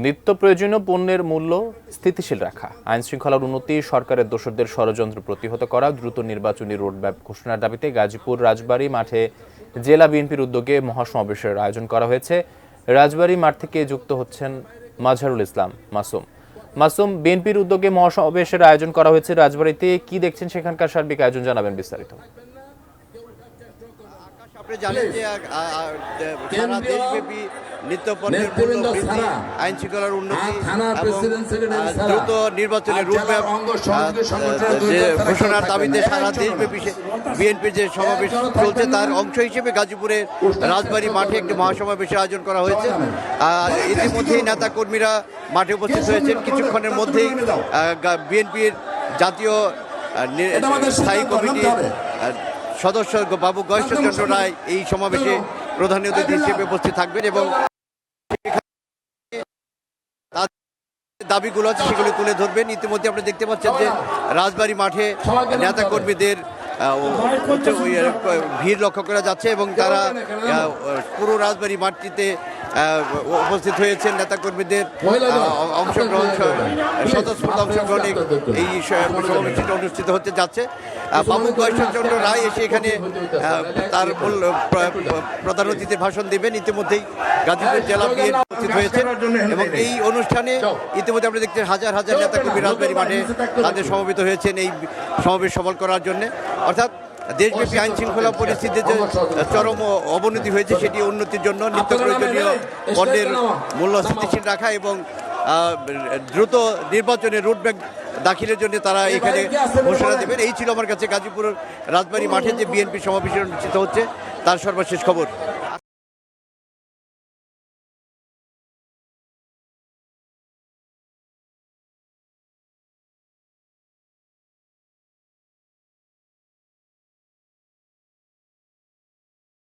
নিত্য প্রয়োজনীয় পণ্যের মূল্য স্থিতিশীল রাখা, আইন শৃঙ্খলার উন্নতি, সরকারের দোসরদের ষড়যন্ত্র প্রতিহত করা, দ্রুত নির্বাচনী রোডম্যাপ ঘোষণার দাবিতে গাজীপুর রাজবাড়ী মাঠে জেলা বিএনপির উদ্যোগে মহাসমাবেশের আয়োজন করা হয়েছে। রাজবাড়ী মাঠ থেকে যুক্ত হচ্ছেন মাজহারুল ইসলাম মাসুম। বিএনপির উদ্যোগে মহাসমাবেশের আয়োজন করা হয়েছে রাজবাড়ীতে। কি দেখছেন সেখানকার সার্বিক আয়োজন, জানাবেন বিস্তারিত। জানেন যে সারা দেশব্যাপী নিত্য পণ্যের মূল্য বৃদ্ধি, আইন শৃঙ্খলার উন্নতি এবং দ্রুত নির্বাচনের রোডম্যাপ ঘোষণার দাবিতে সারা দেশব্যাপী বিএনপির যে সমাবেশ চলছে তার অংশ হিসেবে গাজীপুরের রাজবাড়ী মাঠে একটি মহাসমাবেশের আয়োজন করা হয়েছে। ইতিমধ্যেই নেতা কর্মীরা মাঠে উপস্থিত হয়েছেন। কিছুক্ষণের মধ্যেই বিএনপির জাতীয় স্থায়ী কমিটির সদস্য বাবু গয়েশ্বরচন্দ্র রায় এই সমাবেশে প্রধান অতিথি হিসেবে উপস্থিত থাকবেন এবং দাবিগুলো আছে সেগুলো তুলে ধরবেন। ইতিমধ্যে আপনি দেখতে পাচ্ছেন যে রাজবাড়ী মাঠে নেতা কর্মীদের ভিড় লক্ষ্য করা যাচ্ছে এবং তারা পুরো রাজবাড়ী মাঠটিতে উপস্থিত হয়েছেন। নেতাকর্মীদের অংশগ্রহণ, স্বতঃস্ফূর্ত অংশগ্রহণে এই সমাবেশটি অনুষ্ঠিত হতে যাচ্ছে। বাবু গয়েশ্বরচন্দ্র রায় এসে এখানে তার প্রধান অতিথির ভাষণ দেবেন। ইতিমধ্যেই গাজীপুর জেলা বিএনপি উপস্থিত হয়েছে এবং এই অনুষ্ঠানে ইতিমধ্যে আমরা দেখছি হাজার হাজার নেতাকর্মী রাজবাড়ী মাঠে তাদের সমবেত হয়েছেন এই সমাবেশ সফল করার জন্য। অর্থাৎ দেশব্যাপী আইন শৃঙ্খলা পরিস্থিতির যে চরম অবনতি হয়েছে সেটি উন্নতির জন্য নিত্য প্রয়োজনীয় পণ্যের মূল্য স্থিতিশীল রাখা এবং দ্রুত নির্বাচনের রোডম্যাপ দাখিলের জন্য তারা এখানে ঘোষণা দেবেন। এই ছিল আমার কাছে গাজীপুর রাজবাড়ী মাঠে যে বিএনপি সমাবেশ অনুষ্ঠিত হচ্ছে তার সর্বশেষ খবর।